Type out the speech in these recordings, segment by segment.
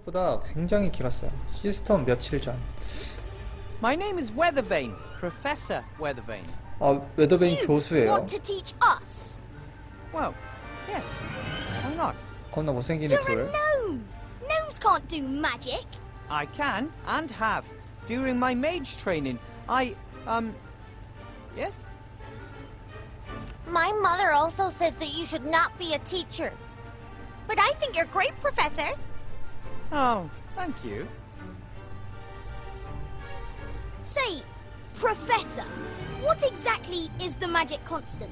생각보다 굉장히 길었어요. 시스템 며칠 전. My name is Weathervane, Professor Weathervane. 아, 웨더베인 You 교수예요. want to teach us? Well, yes. Why not? 겁나 못생긴 You're a 애들. gnome. Gnomes can't do magic. I can and have. During my mage training, Yes? My mother also says that you should not be a teacher. But I think you're great, Professor. Oh, thank you. Say, Professor, what exactly is the magic constant?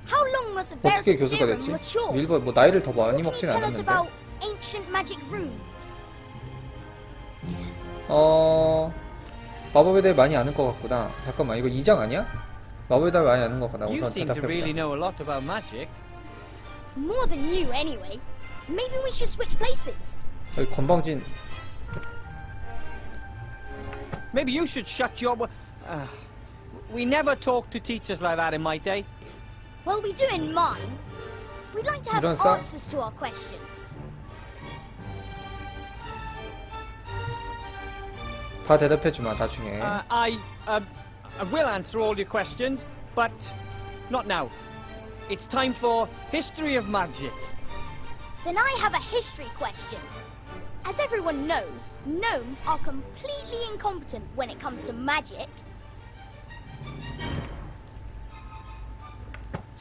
How long must a 어떻게 교수가 Veritaserum 됐지? mature? 밀버 뭐 나이를 더 많이 What can you 먹진 tell us 않았는데. about ancient magic runes? 마법에 대해 많이 아는 것 같구나. 잠깐만, 이거 2장 아니야? 마법에 대해 많이 아는 것 같구나. You 우선 seem to really 대답해보자. know a lot about magic. More than you, anyway. Maybe we should switch places. 여기 건방진. Maybe you should shut your... we never talked to teachers like that in my day. Well, we do in mine. We'd like to have 이런 싸- answers to our questions. 다 대답해주마, 나중에. I will answer all your questions, but not now. It's time for History of Magic. Then I have a history question. As everyone knows, gnomes are completely incompetent when it comes to magic.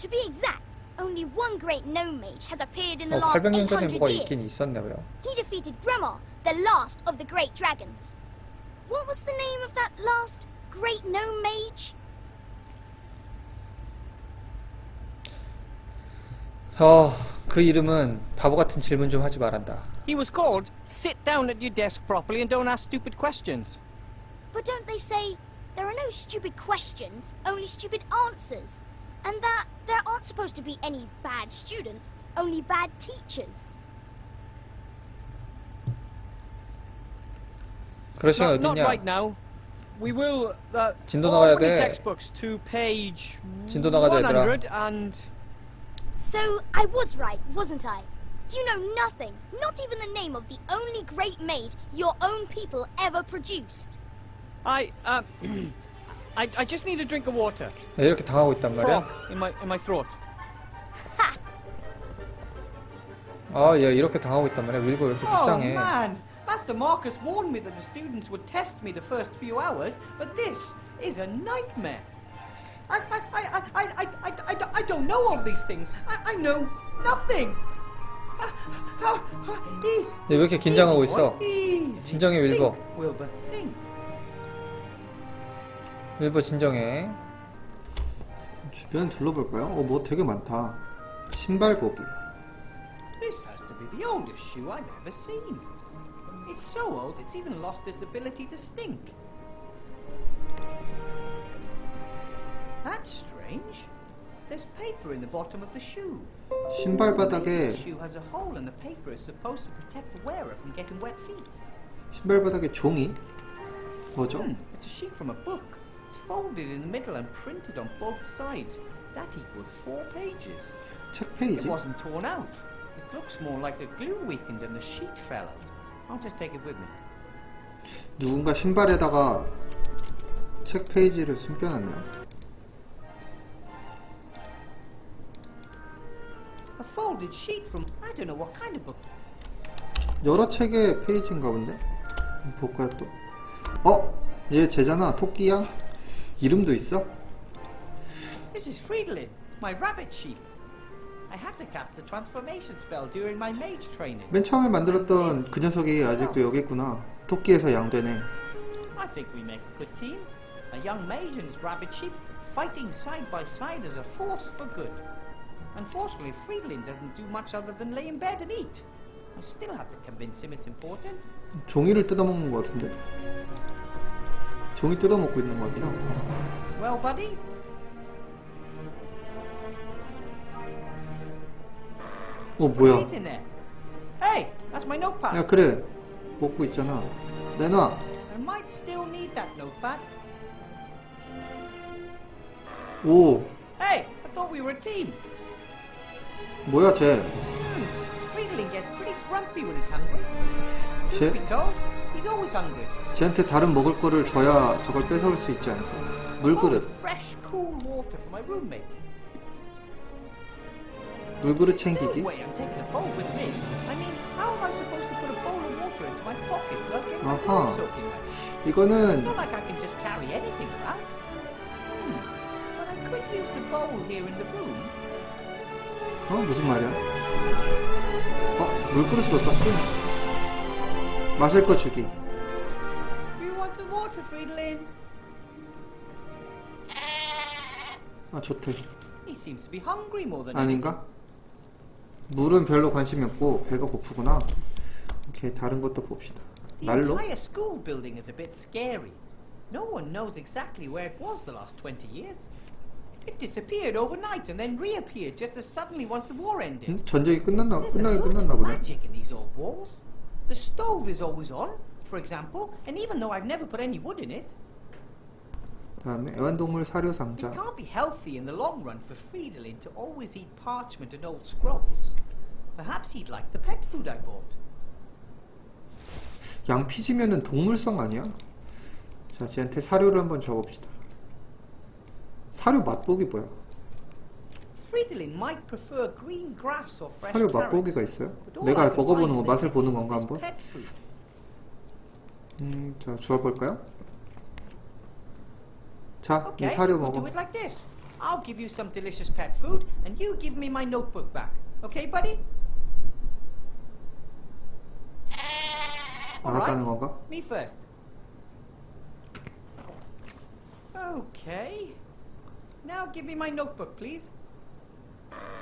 To be exact, only one great gnome mage has appeared in the last 800년 전에 800 뭐가 있긴 years. 있었나 봐요. He defeated Gremar, the last of the great dragons. What was the name of that last great gnome mage? 그 이름은 바보 같은 질문 좀 하지 말란다. He was called, sit down at your desk properly and don't ask stupid questions. But don't they say there are no stupid questions, only stupid answers? And that there aren't supposed to be any bad students, only bad teachers. 그럴 시간 Not 어딨냐? right now. We will 진도 나가야 open your 돼. textbooks to page 진도 나가자, 얘들아. 100 and So I was right, wasn't I? You know nothing, not even the name of the only great maid your own people ever produced. I just need a drink of water. 이렇게 당하고 있단 Frog 말이야? in my throat. 얘 이렇게 당하고 있단 말이야? 윌버 왜 이렇게 Oh 불쌍해? man, Master Marcus warned me that the students would test me the first few hours, but this is a nightmare. I don't know all these things. I know nothing. 얘 왜 이렇게 긴장하고 있어? Easy. 진정해, 윌버. Think, Wilbur, think. 윌버 진정해. 주변 둘러볼까요? 뭐 되게 많다. 신발 보기. This has to be the oldest shoe I've ever seen. It's so old it's even lost its ability to stink. That's strange. There's paper in the bottom of the shoe. 신발 The 바닥에 shoe has a hole and the paper is supposed to protect the wearer from getting wet feet. 신발 바닥에 종이? 뭐죠? It's a sheet from a book. It's folded in the middle and printed on both sides. That equals 4 pages. 책 It 페이지? wasn't torn out. It looks more like the glue weakened and the sheet fell out. I'll just take it with me. 누군가 신발에다가 책 페이지를 숨겨놨네요. A folded sheet from I don't know what kind of book. 여러 책의 페이지인가 본데? 볼까요 또? 얘 쟤잖아. 토끼야? 이름도 있어? This is Friedlin, my rabbit sheep. I had to cast the transformation spell during my mage training. 맨 처음에 만들었던 그 녀석이 아직도 여기 있구나. 토끼에서 양되네. I think we make a good team. A young mage and his rabbit sheep fighting side by side as a force for good. Unfortunately, Friedlin doesn't do much other than lay in bed and eat. I still have to convince him it's important. 종이를 뜯어먹는 것 같은데? 종이 뜯어먹고 있는 것 같아요. Well, buddy? 뭐야? What's in there? Hey, that's my notepad. 야 그래. 먹고 있잖아. 내놔. I might still need that notepad. 오. Hey, I thought we were a team. 뭐야 쟤. Friedlin gets pretty grumpy when he's hungry. 쟤, Be told, he's always hungry. 쟤한테 다른 먹을 거를 줘야 저걸 뺏어올 수 있지 않을까? Oh, 물그릇. fresh, cool water for my roommate. 물그릇 No 챙기기. way I'm taking a bowl with me. I mean, how am I supposed to put a bowl of water into my pocket without getting my 아하. clothes soaking wet? It's 이거는 not like I can just carry anything around. But I could use the bowl here in the room. 무슨 말이야? 물그릇을 어디다 쓰? 마실 거 주기. Do you want some water, Friedlin? 좋대. He seems to be hungry more than 아닌가? 물은 별로 관심이 없고 배가 고프구나. 오케이, 다른 것도 봅시다. The 난로? entire school building is a bit scary. No one knows exactly where it was the last 20 years. It disappeared overnight and then reappeared just as suddenly once the war ended. 전쟁이 There's a 끝나긴 lot 끝났나 of 보네. magic in these old walls. The stove is always on, for example, and even though I've never put any wood in it, 다음에 애완동물 사료 it 상자. can't be healthy in the long run for Fridolin to always eat parchment and old scrolls. Perhaps he'd like the pet food I bought. 양피지면은 동물성 아니야? 자, 쟤한테 사료를 한번 줘봅시다. 사료 맛보기 뭐야? Fridolin might prefer green grass or fresh 사료 carrots. 맛보기가 있어요? But all 내가 I can 먹어보는 find 거 in 맛을 the 보는 city 건가 is 한번? pet food. 자, 주워볼까요? 자, 이 Okay, 사료 we'll 먹어. do it like this. I'll give you some delicious pet food, and you give me my notebook back. Okay, buddy? 알았다는 건가? Me first. Okay. Now give me my notebook, please.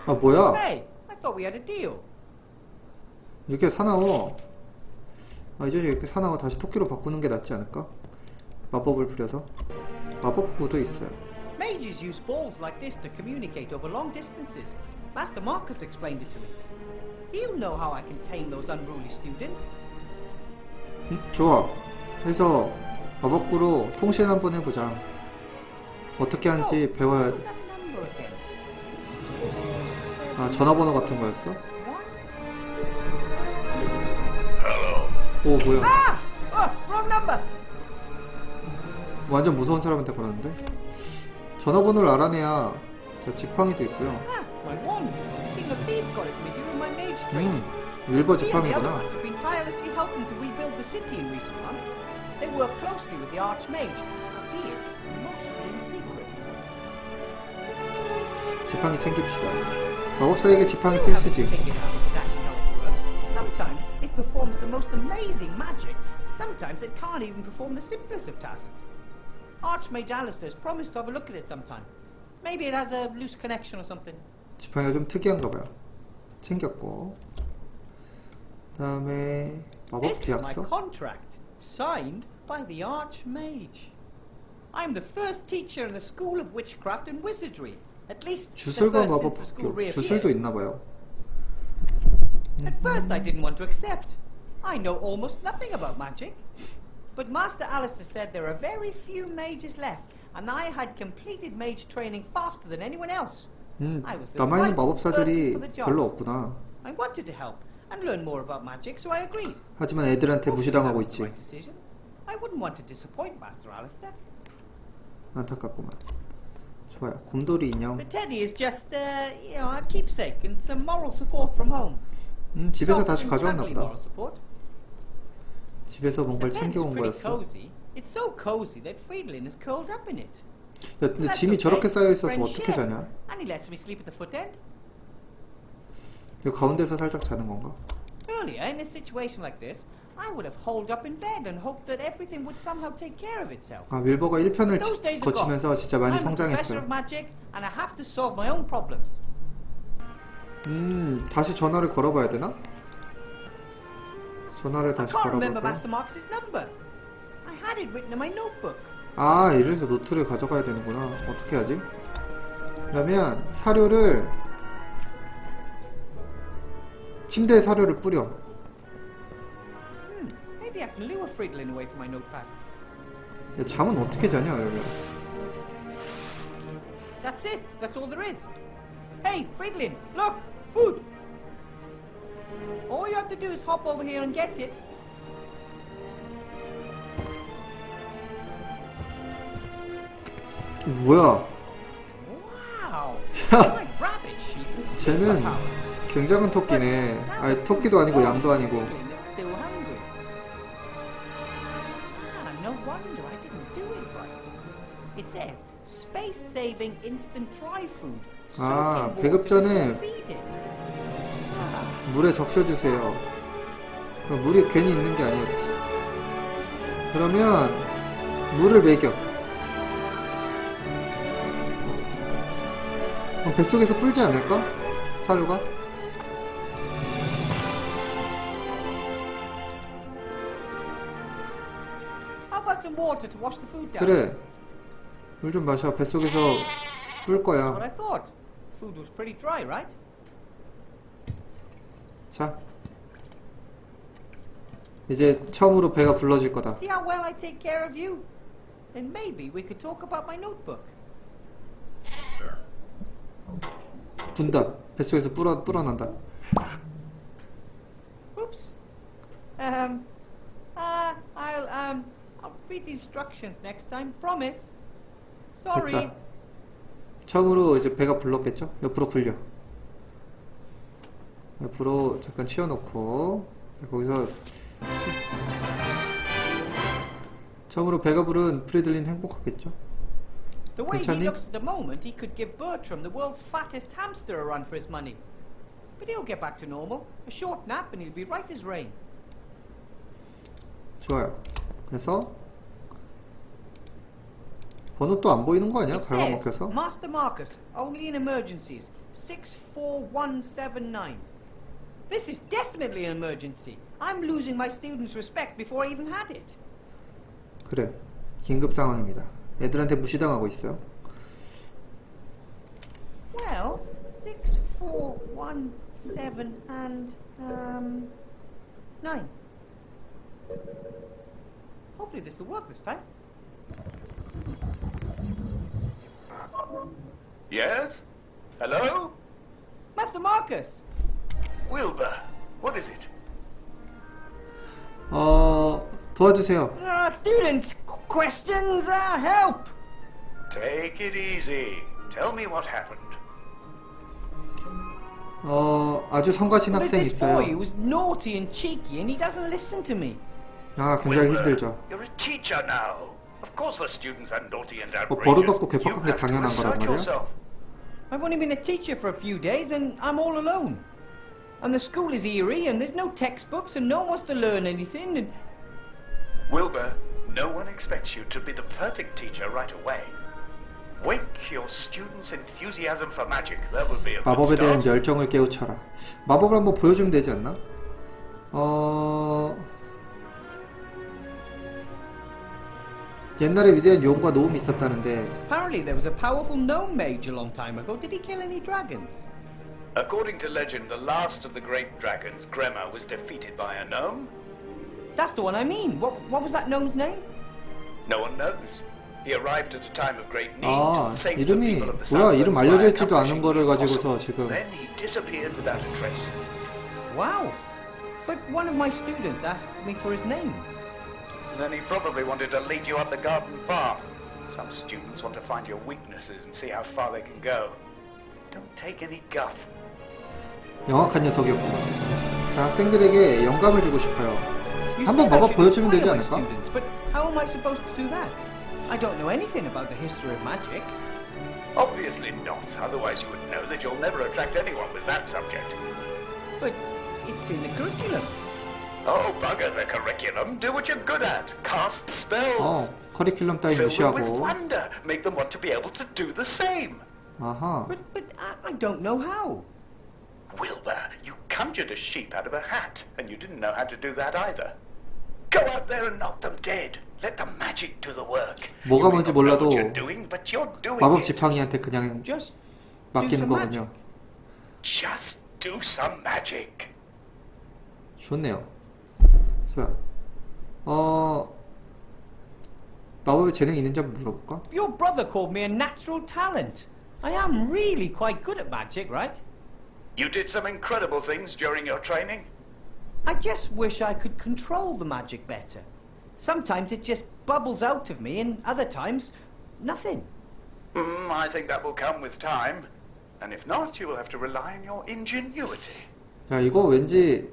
뭐야? Hey, I thought we had a deal. 이렇게 사나워. 이제 이렇게 사나워 다시 토끼로 바꾸는 게 낫지 않을까? 마법을 부려서. 마법 구도 있어요. Mages use balls like this to communicate over long distances. Master Marcus explained it to me. He'll know how I can tame those unruly students. 좋아. 해서 마법구로 통신 한번 해보자. 어떻게 하는지 배워야 What was 돼. that number again? 647. 전화번호 같은 거였어? What? 오, 뭐야. Wrong number. 완전 무서운 사람한테 걸었는데? 전화번호를 알아내야 지팡이도 있고요. My wand. King of Thieves got it for me during my mage training. 윌버 He and the other 지팡이구나. ones have been tirelessly helping to rebuild the city in recent months. They work closely with the Archmage, albeit mostly in secret. 지팡이 챙깁시다. 마법사에게 지팡이 필수지. Figured out exactly how it works. Sometimes it performs the most amazing magic. Sometimes it can't even perform the simplest of tasks. Archmage Alistair's promised to have a look at it sometime. Maybe it has a loose connection or something. 지팡이가 좀 특이한가 봐요. 챙겼고. 다음에 마법 This is my 계약서. contract, signed by the Archmage. I'm the first teacher in the School of Witchcraft and Wizardry. At least the 주술과 first 마법 since the school 학교. 주술도 reappeared. 있나 봐요. At first I didn't want to accept. I know almost nothing about magic. But Master Alistair said there are very few mages left, and I had completed mage training faster than anyone else. I was the 남아있는 right person 마법사들이 for the job. 별로 없구나. I wanted to help and learn more about magic, so I agreed. 하지만 애들한테 무시당하고 That was the 있지. right decision. I wouldn't want to disappoint Master Alistair. 안타깝구만. 좋아요. 곰돌이 인형. The teddy is just, a keepsake and some moral support from home. 집에서 Soft 다시 and 가져왔나 cuddly 보다. moral support. 집에서 The 뭔가를 bed is 챙겨온 pretty 거였어. cozy. It's so cozy that Friedlin is curled up in it. 야, 근데 That's 짐이 okay. 저렇게 쌓여 있어서 Friends 어떻게 share. 자냐? And he lets me sleep at the foot end. 이 가운데서 살짝 자는 건가? Earlier, in a situation like this, I would have holed up in bed and hoped that everything would somehow take care of itself. 윌버가 1편을 Those days are gone. 거치면서 진짜 많이 I'm a professor 성장했어요. of magic, and I have to solve my own problems. 다시 전화를 걸어봐야 되나? 전화를 I 다시 can't remember 걸어볼까? Master Marcus's number. I had it written in my notebook. 이래서 노트를 가져가야 되는구나. 어떻게 하지? 그러면 사료를 침대에 사료를 뿌려. Maybe I can lure Friedlin away from my notepad. 야, 잠은 어떻게 자냐 그러면? That's it. That's all there is. Hey, Friedlin, look, food. All you have to do is hop over here and get it. 뭐야? Wow! 야, My rabbit sheep is 쟤는 superpowered. 굉장한 토끼네. 아니, 토끼도 아니고 양도 아니고. Friedlin is still hungry. Ah, no wonder I didn't do it right. It says space-saving instant dry food. 아, soaking 배급 water 전에 before feeding. 물에 적셔주세요. 그 물이 괜히 있는 게 아니었지. 그러면 물을 먹여. 그럼 뱃속에서 불지 않을까? 사료가? How about some water to wash the food down? 그래. 물 좀 마셔. 뱃속에서 불 That's what 거야. I thought. Food was pretty dry, right? 자. 이제 처음으로 배가 불러질 거다. See how well I take care of you? Then maybe we could talk about my notebook. 분다. 뱃속에서 불어난다. Oops. I'll read the instructions next time. Promise. Sorry. 됐다. 처음으로 이제 배가 불렀겠죠? 옆으로 굴려. 옆으로 잠깐 치워놓고 거기서 처음으로 배가 부른 프리들린 행복하겠죠? The way he 괜찮니? looks at the moment, he could give Bertram the world's fattest hamster a run for his money. But he'll get back to normal. A short nap and he'll be right as rain. 좋아요. 그래서 번호 또 안 보이는 거 아니야? It says, 갉아먹혀서? Master Marcus, only in emergencies. 64179. This is definitely an emergency. I'm losing my students' respect before I even had it. 그래. 긴급 상황입니다. 애들한테 무시당하고 있어요. Well, 64179 and 9. Hopefully this will work this time. Yes? Hello? Master Marcus! Wilbur, what is it? 도와주세요. Students, questions, help! Take it easy. Tell me what happened. 아주 성가신 There's 학생 this boy 있어요. who's naughty and cheeky and he doesn't listen to me. 아, 굉장히 Wilbur, 힘들죠. you're a teacher now. Of course the students are naughty and 뭐 outrageous. 버릇없고 괴팍한 You 게 have to 당연한 거란 assert 말이야? yourself. I've only been a teacher for a few days and I'm all alone. And the school is eerie and there's no textbooks and no one wants to learn anything and... Wilbur, no one expects you to be the perfect teacher right away. Wake your students' enthusiasm for magic. That would be a good 마법에 대한 start. 열정을 깨우쳐라. 마법을 한번 보여주면 되지 않나? 옛날에 위대한 용과 노움이 있었다는데 Apparently there was a powerful gnome mage a long time ago. Did he kill any dragons? According to legend, the last of the great dragons, Gremma, was defeated by a gnome. That's the one I mean. What was that gnome's name? No one knows. He arrived at a time of great need, 아, saved the 이름이 people of the 뭐야? 이름 Southlands by 알려져 있지도 accomplishing 않은 거를 the 가지고서 impossible. 지금 Then he disappeared without a trace. Wow. But one of my students asked me for his name. Then he probably wanted to lead you up the garden path. Some students want to find your weaknesses and see how far they can go. Don't take any guff. 영악한 녀석이었구나. 자, 학생들에게 영감을 주고 싶어요. You 한번 said I 마법 should 보여주면 되지 inspire my 않을까? students, but how am I supposed to do that? I don't know anything about the history of magic. Obviously not, otherwise you would know that you'll never attract anyone with that subject. But it's in the curriculum. Oh, bugger the curriculum. Do what you're good at. Cast spells. 커리큘럼 따위 Fill them with 무시하고. wonder. Make them want to be able to do the same. 아하. But I don't know how. Wilbur, you conjured a sheep out of a hat, and you didn't know how to do that either. Go out there and knock them dead. Let the magic do the work. 뭐가 You 뭔지 may not know 몰라도 what you're doing, but you're doing 마법 it. 지팡이한테 그냥 Just 맡기는 do some magic. 거군요. Just do some magic. 좋네요. 좋아. 마법에 재능이 있는지 한번 물어볼까? Your brother called me a natural talent. I am really quite good at magic, right? You did some incredible things during your training. I just wish I could control the magic better. Sometimes it just bubbles out of me, and other times, nothing. I think that will come with time. And if not, you will have to rely on your ingenuity. 야, 이거 왠지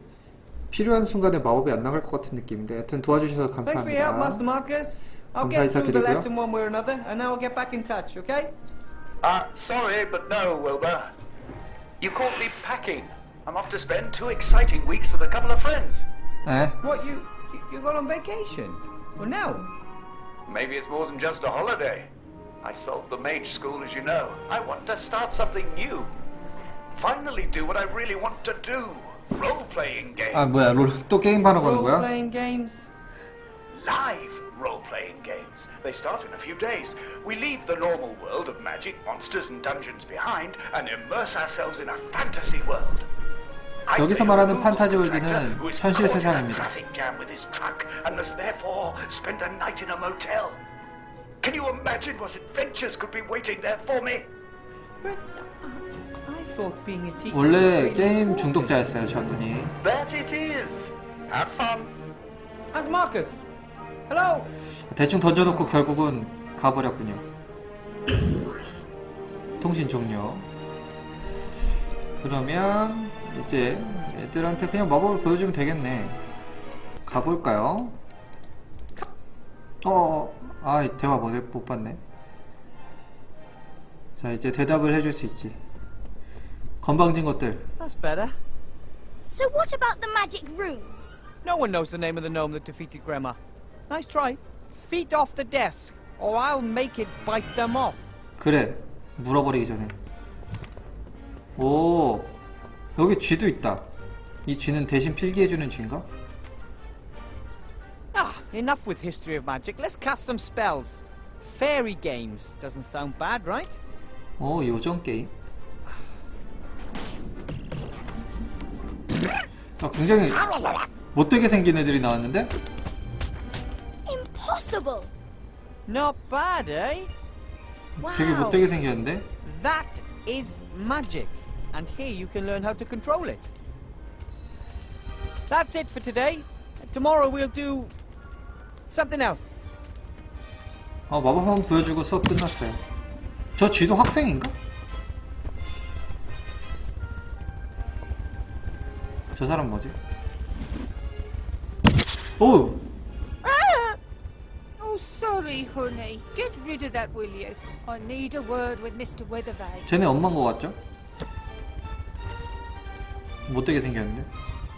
필요한 순간에 마법이 안 나갈 것 같은 느낌인데. 여튼 도와주셔서 Thanks for your help, Master 감사합니다. Marcus. I'll 감사 get through the 인사드리고요. lesson one way or another, and now I'll get back in touch, okay? Sorry, but no, Wilbur. You caught me packing. I'm off to spend 2 exciting weeks with a couple of friends. 에? What, you got on vacation? Well, now? Maybe it's more than just a holiday. I sold the mage school, as you know. I want to start something new. Finally do what I really want to do. Role-playing games. 아, 뭐야, 또 게임 하러 가는 거야? Role-playing games? Live role-playing games. They start in a few days. We leave the normal world of magic, monsters and dungeons behind and immerse ourselves in a fantasy world. I 여기서 play a 말하는 removal 판타지 contractor 월드는 who is 현실 caught in a 세상입니다. traffic jam with his truck and must therefore spend a night in a motel. Can you imagine what adventures could be waiting there for me? But I thought being a teacher 원래 was really 게임 important. 중독자였어요, 저분이. That it is. Have fun. Master Marcus! Hello! 대충 던져놓고 결국은 가버렸군요. 통신 종료. 그러면 이제 애들한테 그냥 마법을 보여주면 되겠네. 가볼까요? 아, 대화 못 봤네. 자, 이제 대답을 해줄 수 있지. 건방진 것들. That's better. So what about the magic runes? No one knows the name of the gnome that defeated Grandma. Nice try. Feet off the desk, or I'll make it bite them off. 그래, 물어버리기 전에. 오, 여기 쥐도 있다. 이 쥐는 대신 필기해주는 쥐인가? Enough with history of magic. Let's cast some spells. Fairy games. Doesn't sound bad, right? 오, 요정 게임. 아, 굉장히 못되게 생긴 애들이 나왔는데? Impossible! Not bad, eh? 되게 못되게 생겼는데? That is magic. And here you can learn how to control it. That's it for today. Tomorrow we'll do something else. 마법 한번 보여주고 수업 끝났어요. 저 쥐도 학생인가? 저 사람 뭐지? 오! Oh, sorry, honey. Get rid of that, will you? I need a word with Mr. Weathervane. 쟤네 엄마인 거 같죠? 못되게 생겼는데?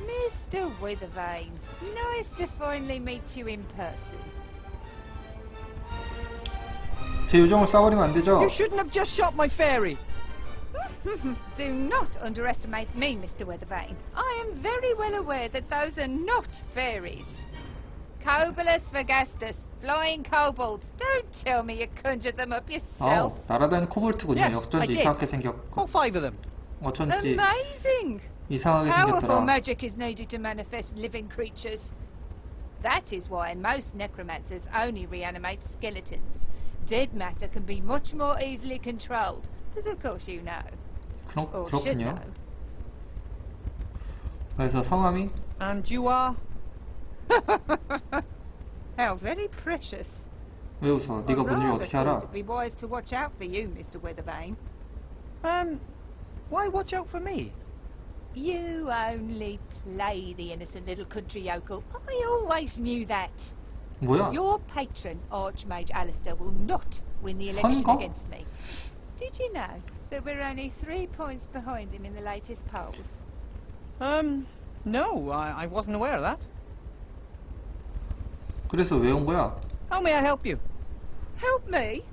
Mr. Weathervane, nice to finally meet you in person. 제 요정을 쏴버리면 안 되죠? You shouldn't have just shot my fairy. Do not underestimate me, Mr. Weathervane. I am very well aware that those are not fairies. Cobolus Vergastus, flying kobolds. Don't tell me you conjured them up yourself. 날아다니는 코볼트군요. Yes, I 어쩐지 did. 이상하게 생겼고. All 5 of them. 어쩐지 Amazing! 이상하게 Powerful 생겼더라. magic is needed to manifest living creatures. That is why most necromancers only reanimate skeletons. Dead matter can be much more easily controlled, as of course you know. Or should 그렇군요. know. 그래서 성함이 And you are? How very precious. 왜 웃어? 네가 I 뭔지 rather 어떻게 thought 알아? it'd be wise to watch out for you, Mr. Weathervane. Why watch out for me? You only play the innocent little country yokel. I always knew that. 뭐야? Your patron, Archmage Alistair, will not win the election 선거? against me. Did you know that we're only 3 points behind him in the latest polls? No, I wasn't aware of that. 그래서 왜 온 거야? How may I help you? Help me?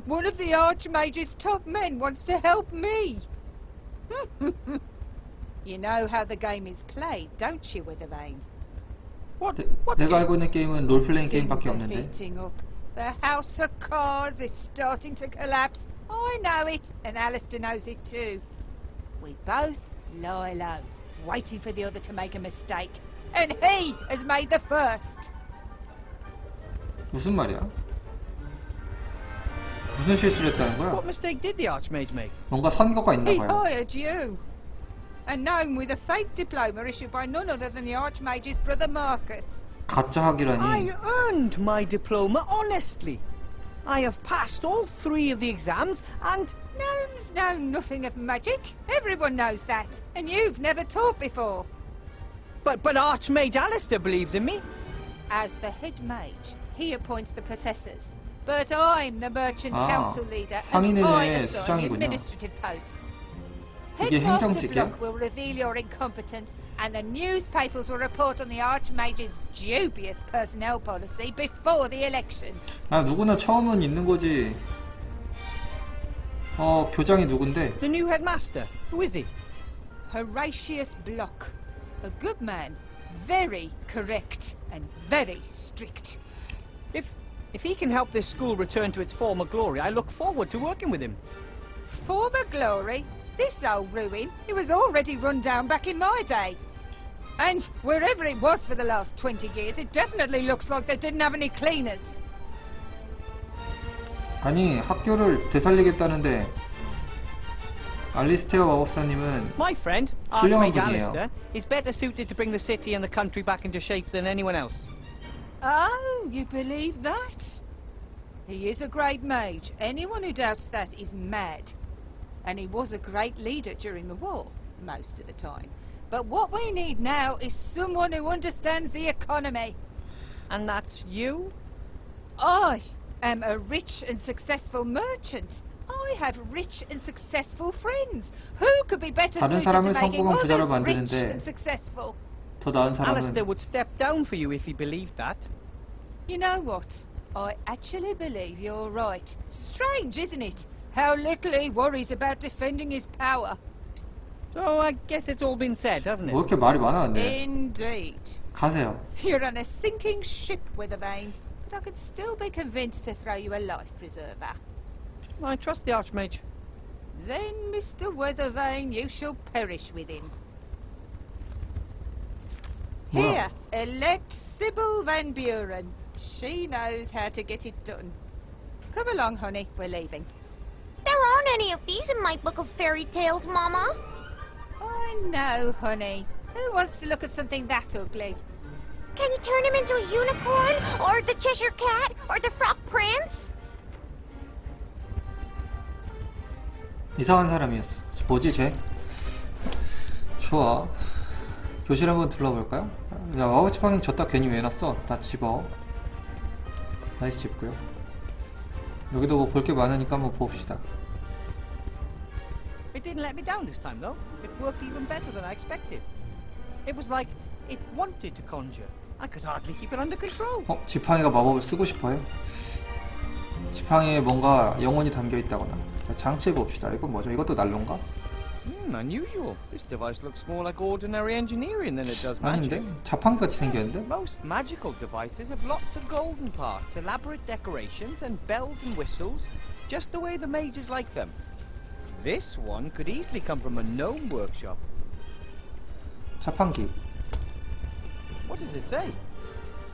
One of the Archmage's top men wants to help me. You know how the game is played, don't you, Weathervane? What? 내, What? 내가 game? 알고 있는 게임은 롤플레잉 게임밖에 Things are 없는데. heating up. The House of Cards is starting to collapse. I know it, and Alistair knows it too. We both lie low, waiting for the other to make a mistake. And he has made the first. 무슨 말이야? 무슨 실수를 했다는 거야? What mistake did the Archmage make? 뭔가 선거가 있나 He 봐요. hired you. A gnome with a fake diploma issued by none other than the Archmage's brother Marcus. 가짜 학이라니. I earned my diploma honestly. I have passed all 3 of the exams, and Gnomes know nothing of magic. Everyone knows that. And you've never taught before. but Archmage Alistair believes in me. As the head mage, he appoints the professors. But I'm the merchant Ah, council leader, and 3인의 I assign 수장이군요. administrative posts. 이게 Headmaster 행정직이야? Block will reveal your incompetence, and the newspapers will report on the Archmage's dubious personnel policy before the election. 아, 누구나 처음은 있는 거지. 교장이 누군데? The new headmaster. Who is he? Horatius Block. A good man, very correct, and very strict. If he can help this school return to its former glory, I look forward to working with him. Former glory? This old ruin, it was already run down back in my day. And wherever it was for the last 20 years, it definitely looks like they didn't have any cleaners. 아니, 학교를 되살리겠다는데 알리스테어 마법사님은 My friend, 훌륭한 Archmage 분이에요. Alistair, is better suited to bring the city and the country back into shape than anyone else. Oh, you believe that? He is a great mage. Anyone who doubts that is mad. And he was a great leader during the war, most of the time. But what we need now is someone who understands the economy. And that's you? I am a rich and successful merchant. I have rich and successful friends. Who could be better 다른 suited to 사람을 making 성공한 부자로 others rich 만드는데 and successful? 더 나은 Alistair 사람은 would step down for you if he believed that. You know what? I actually believe you're right. Strange, isn't it? How little he worries about defending his power. So I guess it's all been said, hasn't 뭐 it? 이렇게 말이 많아 근데. Indeed. 가세요. You're on a sinking ship, Weathervane. But I could still be convinced to throw you a life preserver. I trust the Archmage. Then, Mr. Weathervane, you shall perish with him. 뭐야? Here, elect Sybil Van Buren. She knows how to get it done. Come along, honey. We're leaving. There aren't any of these in my book of fairy tales, Mama. I know, honey. Who wants to look at something that ugly? Can you turn him into a unicorn? Or the Cheshire Cat? Or the Frog Prince? 이상한 사람이었어. 뭐지 쟤? 좋아. 교실 한번 둘러볼까요? 야, 마법지팡이 줬다 괜히 왜 놨어? 다 집어. 다시 집고요. 여기도 뭐 볼 게 많으니까 한번 봅시다. It didn't let me down this time, though. It worked even better than I expected. It was like it wanted to conjure. I could hardly keep it under control. 지팡이가 마법을 쓰고 싶어해? 지팡이에 뭔가 영혼이 담겨있다거나. 자, 장치해봅시다. 이건 뭐죠? 이것도 난로인가? Unusual. This device looks more like ordinary engineering than it does magic. 아닌데? 자판기같이 생겼는데? Most magical devices have lots of golden parts, elaborate decorations, and bells and whistles, just the way the mages like them. This one could easily come from a gnome workshop. 자판기. What does it say?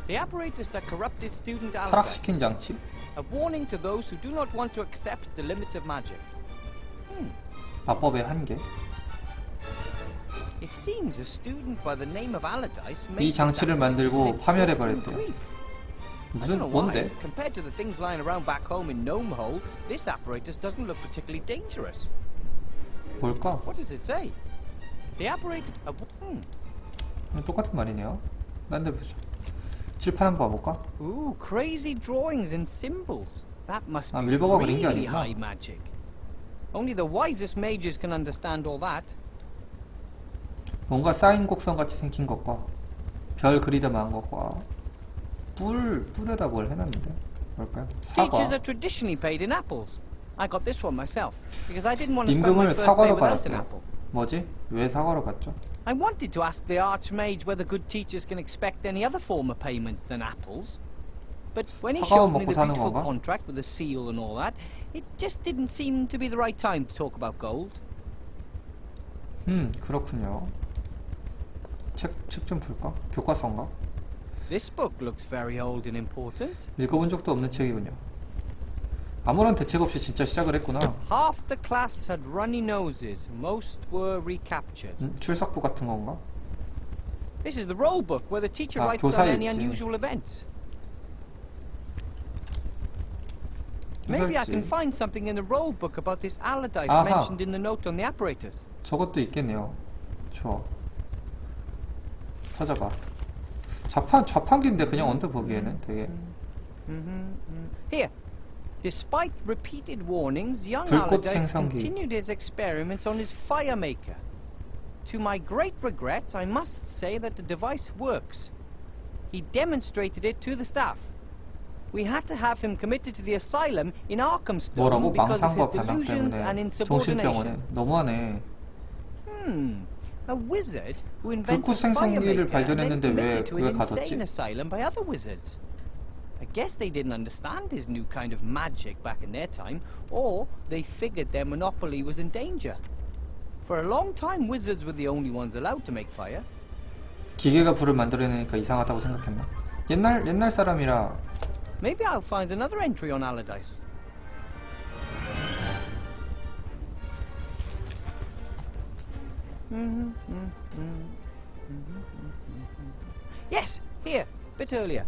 The apparatus that corrupted student Allardyce. 타락시킨 장치? A warning to those who do not want to accept the limits of magic. 마법의 한계. It seems a student by the name of Allardyce made 이 장치를 만들고 파멸해버렸대요. 무슨 뭔데? Compared to the things lying around back home in Gnome Hole, this apparatus doesn't look particularly dangerous. 뭘까? What does it say? The apparatus. 똑같은 말이네요. 딴 데 보자. 칠판 한번 봐볼까? Ooh, crazy drawings and symbols. That must be 밀버가 그린 게 really 아니구나. high magic. Only the wisest mages can understand all that. 뭔가 쌓인 곡선 같이 생긴 것과 별 그리다 만 것과 뿔에다 뭘 해놨는데 뭘까요? Teachers 사과. are traditionally paid in apples. I got this one myself because I didn't want to spend my 임금을 first day 사과로 without an 받았대요. apple. 뭐지? 왜 사과로 받죠? I wanted to ask the Archmage whether good teachers can expect any other form of payment than apples. But when he 사과만 showed me 먹고 the 사는 beautiful 건가? contract with the seal and all that, it just didn't seem to be the right time to talk about gold. 그렇군요. 책 좀 볼까? 교과서인가? This book looks very old and important. 읽어본 적도 없는 책이군요. 아무런 대책 없이 진짜 시작을 했구나. Half the class had runny noses. Most were recaptured. 출석부 같은 건가? This is the roll book where the teacher 아, writes down any 교사일지. unusual events. Maybe I 살지? can find something in the roll book about this Allardyce Aha. mentioned in the note on the apparatus. 저것도 있겠네요. 좋아. 찾아봐. 자판기인데 그냥 언뜻 보기에는 되게 Here. Despite repeated warnings, young 불꽃 Allardyce 생성기. continued his experiments on his fire maker. To my great regret, I must say that the device works. He demonstrated it to the staff. We had to have him committed to the asylum in Arkhamstone 뭐라고? because of his 망상과 반항 delusions 때문에 and 정신병원에 insubordination. 너무하네. A wizard who invents 불꽃 a fire 생성기를 maker and then 발견했는데 왜 committed to 왜 an 가뒀지? insane asylum by other wizards. I guess they didn't understand his new kind of magic back in their time, or they figured their monopoly was in danger. For a long time, wizards were the only ones allowed to make fire. 기계가 불을 만들어내니까 이상하다고 생각했나? 옛날 사람이라. Maybe I'll find another entry on Allardyce. Yes, here, bit earlier.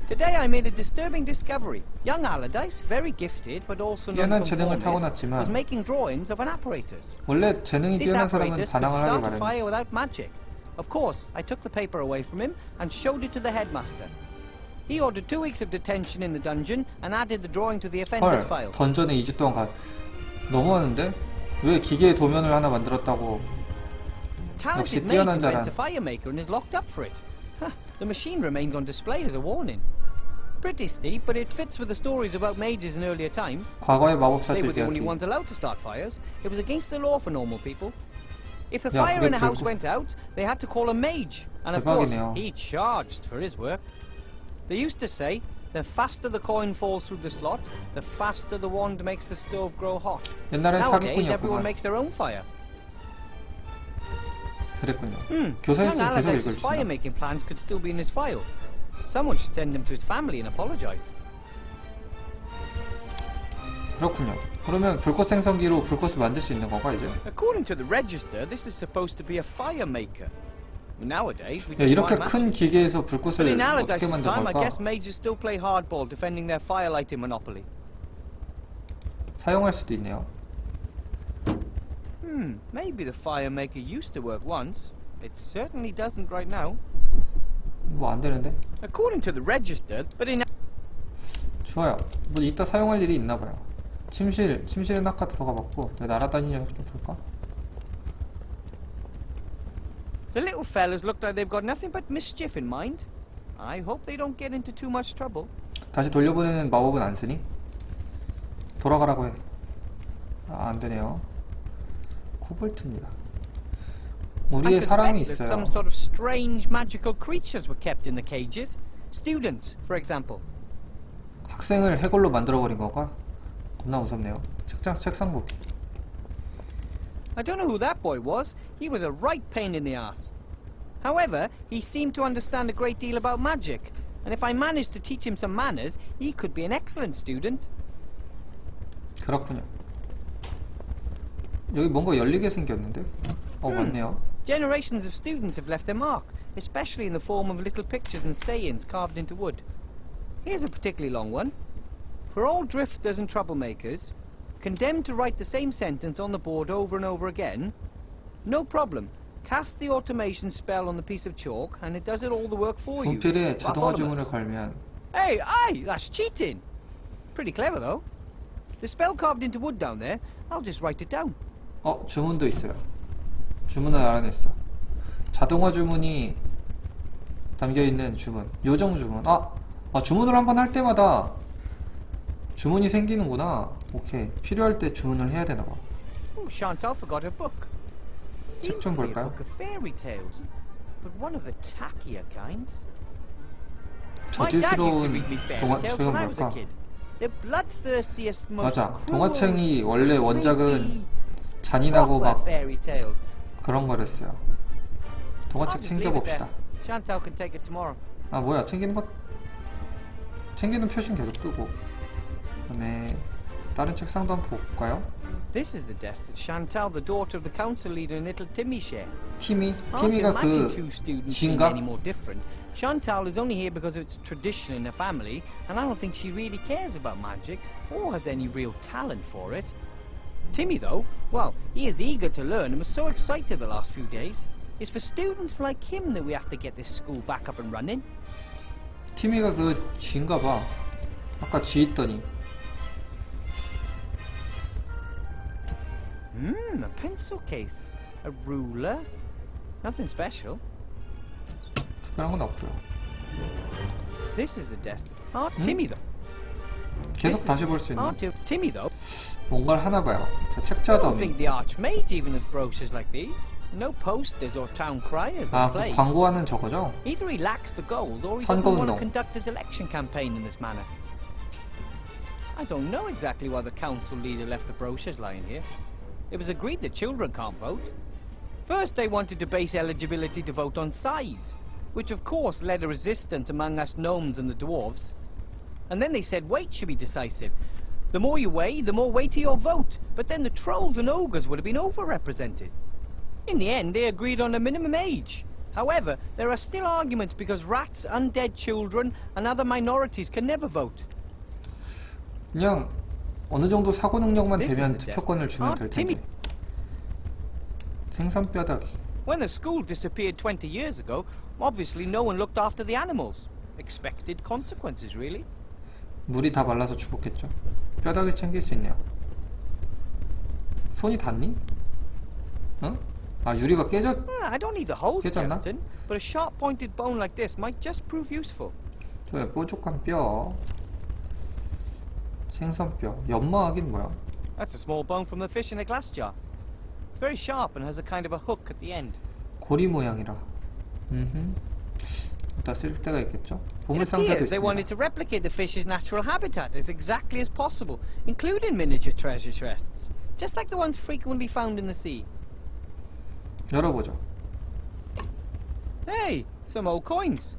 Today I made a disturbing discovery. Young Allardyce, very gifted but also 뛰어난 재능을 nonconformist, 타고났지만 was making drawings of an apparatus. 원래 재능이 This 뛰어난 사람은 apparatus could 반항을 하기 start a fire 마련이지. without magic. Of course, I took the paper away from him and showed it to the headmaster. He ordered 2 weeks of detention in the dungeon and added the drawing to the offender's 헐, file. 던전에 2주 동안 너무하는데? 왜 기계의 도면을 하나 만들었다고? 역시 Talented mage 뛰어난 invents a 자란. fire maker and is locked up for it. The machine remains on display as a warning. Pretty steep, but it fits with the stories about mages in earlier times. 과거의 They 마법사들 were the only 이야기. ones allowed to start fires. It was against the law for normal people. If the 야, fire 그게 in a house 불꽃- went out, they had to call a mage. And of course, 대박이네요. he charged for his work. They used to say, the faster the coin falls through the slot, the faster the wand makes the stove grow hot. 옛날엔 Nowadays, everyone 사기꾼이었구만. makes their own fire. 그랬군요. Young 교사일지 계속 Allardyce's 읽어주신다. fire-making plans could still be in his file. Someone should send them to his family and apologize. 그렇군요. 그러면 불꽃 생성기로 불꽃을 만들 수 있는 건가 이제? According to the register, this is supposed to be a fire maker. Nowadays, we 야, just 이렇게 buy 큰 matches. 기계에서 But 불꽃을 in 어떻게 Allardyce's 만든 time, I 걸까? guess mages still play hardball defending their firelighting monopoly. 사용할 수도 있네요. Maybe the fire maker used to work once. It certainly doesn't right now. 뭐 안 되는데? According to the register, but in 좋아요. 뭐 이따 사용할 일이 있나 봐요. 침실은 아까 들어가 봤고 내가 날아다니냐고 좀 볼까? the little fellas look like they've got nothing but mischief in mind. I hope they don't get into too much trouble. 다시 돌려보내는 마법은 안 쓰니? 돌아가라고 해. 아, 안 되네요. 코볼트입니다. I 우리의 사람이 suspect that 있어요. some sort of strange magical creatures were kept in the cages. Students, for example. 학생을 해골로 만들어버린 건가? 겁나 무섭네요. 책상 보기. I don't know who that boy was. He was a right pain in the ass. However, he seemed to understand a great deal about magic, and if I managed to teach him some manners, he could be an excellent student. 그렇군요. 여기 뭔가 열리게 생겼는데? 맞네요. Generations of students have left their mark, especially in the form of little pictures and sayings carved into wood. Here's a particularly long one. For all drifters and troublemakers, condemned to write the same sentence on the board over and over again, no problem. Cast the automation spell on the piece of chalk and it does it all the work for you. 분필에 자동화 주문을 Bartholomew. 걸면 Hey, that's cheating. Pretty clever though. The spell carved into wood down there, I'll just write it down. 주문도 있어요. 주문을 알아냈어. 자동화 주문이 담겨있는 주문. 요정 주문. 주문을 한번 할 때마다 주문이 생기는구나. 오케이. 필요할 때 주문을 해야 되나봐. Oh, Chantal forgot her book. Seems 좀 to be a 볼까요? book of fairy tales, but one of the tackier kinds. My dad used to 저질스러운 read me fairy tales 동화책은 when I was a 뭘까? kid. The bloodthirstiest, most 맞아. cruel, 동화책이 원래 원작은 creepy, 잔인하고 proper 막 fairy tales. 그런 거랬어요. I'll 동화책 just leave it there. 챙겨봅시다. Chantal can take it tomorrow. 뭐야 챙기는 표시는 계속 뜨고. 그다음에 다른 책상도 한번 볼까요? This is the desk that Chantal, the daughter of the council leader, and little Timmy share. 티미가 I don't imagine 그 two students being 쥐인가? any more different, Chantal is only here because it's tradition in her family, and I don't think she really cares about magic or has any real talent for it. Timmy, though, well, he is eager to learn and was so excited the last few days. It's for students like him that we have to get this school back up and running. 티미가 그 쥐인가봐. 아까 쥐 있더니. A pencil case, a ruler, nothing special. 특별한 건 없고요. This is the desk. Timmy, though. 계속 다시 볼 수 있는 Timmy, though. 뭔가를 하나 봐요. 자, I 책자 don't 더미. think the Archmage even has brochures like these. No posters or town criers or 아, 그 plays. 광고하는 저거죠? Either he lacks the gold or he 선거 doesn't want to 운동. conduct his election campaign in this manner. I don't know exactly why the council leader left the brochures lying here. It was agreed that children can't vote. First they wanted to base eligibility to vote on size, which of course led a resistance among us gnomes and the dwarves. And then they said weight should be decisive. The more you weigh, the more weighty your vote. But then the trolls and ogres would have been overrepresented. In the end, they agreed on a minimum age. However, there are still arguments because rats, undead children, and other minorities can never vote. 그냥 어느 정도 사고 능력만 This is 되면 the 투표권을 주면 될 텐데. Timmy. 생선 뼈다귀. When the school disappeared 20 years ago, obviously no one looked after the animals. Expected consequences, really. 물이 다 말라서 죽었겠죠. 뼈다귀 챙길 수 있네요. 손이 닿니? 응? 아, 유리가 깨졌... I don't need the whole 깨졌나? skeleton, but a sharp-pointed bone like this might just prove useful. 저 뾰족한 뼈. 생선뼈. 연마하긴 뭐야? That's a small bone from the fish in a glass jar. It's very sharp and has a kind of a hook at the end. 고리 모양이라. 이따 쓸 때가 있겠죠? It 보물상자도 appears they wanted 있습니다. to replicate the fish's natural habitat as exactly as possible, including miniature treasure chests, just like the ones frequently found in the sea. 열어보죠. Hey, some old coins.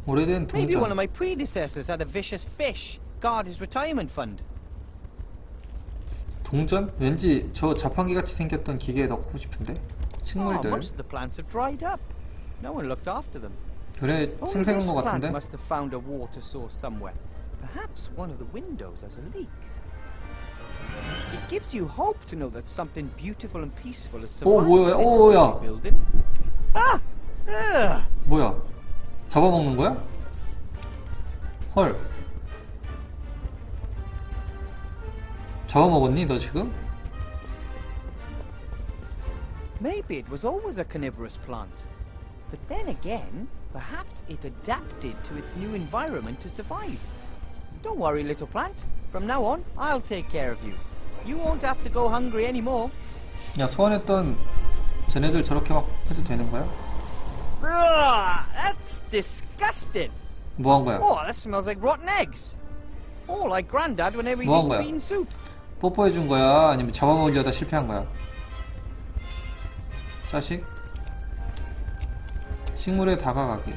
오래된 Maybe one of 동전. my predecessors had a vicious fish guard his retirement fund. 동전? 왠지 저 자판기 같이 생겼던 기계에 넣고 싶은데? Oh, 식물들. most of the plants have dried up. No one looked after them. 그래, Only 생생한 this 것 plant 같은데? must have found a water source somewhere. Perhaps one of the windows has a leak. It gives you hope to know that something beautiful and peaceful has survived 뭐야? this 야. ugly building. Ah! Ugh! 뭐야? 잡아먹는 거야? 헐. 잡아먹었니 너 지금? Maybe it was always a carnivorous plant. But then again, perhaps it adapted to its new environment to survive. Don't worry, little plant. From now on, I'll take care of you. You won't have to go hungry anymore. 야, 소환했던 쟤네들 저렇게 막 해도 되는 거야? Ugh, that's disgusting. 뭐 한 거야? Oh, that smells like rotten eggs. Oh, like Grandad whenever he's 뭐 한 eating 거야? bean soup. 뽀뽀해 준 거야? 아니면 잡아먹으려다 실패한 거야? 자식? 식물에 다가가기.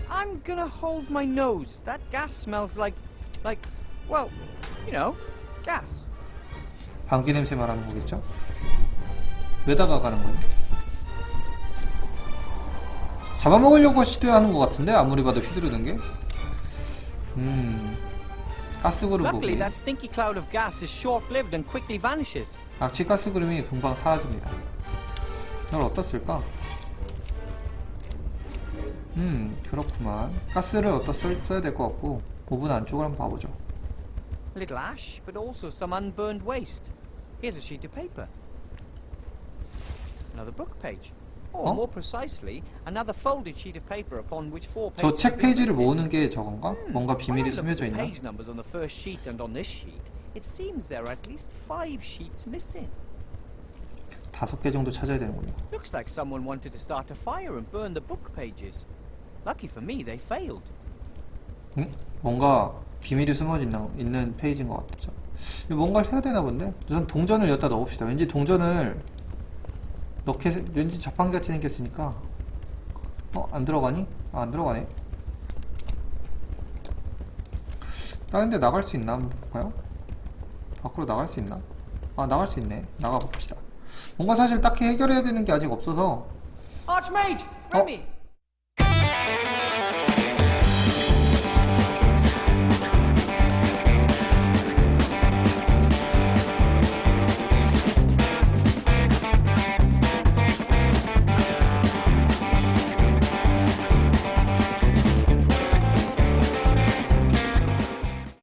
I'm gonna hold my nose. That gas smells like, well, you know, gas. 방귀 냄새 말하는 거겠죠? 왜 다가가는 거야? 잡아먹으려고 시도하는 것 같은데? 아무리 봐도 휘두르는 게? 가스그룹 보기. Luckily, that stinky cloud of gas is short-lived and quickly vanishes. 악취 가스그룹이 금방 사라집니다. 이걸 어디다 쓸까? 그렇구만. 가스를 어디다 써야 될 것 같고 5분 안쪽을 한번 봐보죠. Little ash, but also some unburned waste. Here's a sheet of paper. Another book page. Or 어? more precisely, another folded sheet of paper upon which 4 pages. 저 책 have been 페이지를 printed. 모으는 게 저건가? 뭔가 When I 비밀이 look at 숨겨져 the 있나? page numbers on the first sheet and on this sheet, it seems there are at least 5 sheets missing. 5개 정도 찾아야 되는군요. Looks like someone wanted to start a fire and burn the book pages. Lucky for me, they failed. 뭔가 비밀이 숨어져 있는 페이지인 것 같죠. 뭔가를 해야 되나 본데? 우선 동전을 여기다 넣어봅시다. 왠지 동전을 왠지 자판기 같이 생겼으니까. 안 들어가니? 안 들어가네. 다른 데 나갈 수 있나? 한번 볼까요? 밖으로 나갈 수 있나? 나갈 수 있네. 나가봅시다. 뭔가 사실 딱히 해결해야 되는 게 아직 없어서. Archmage! Remy!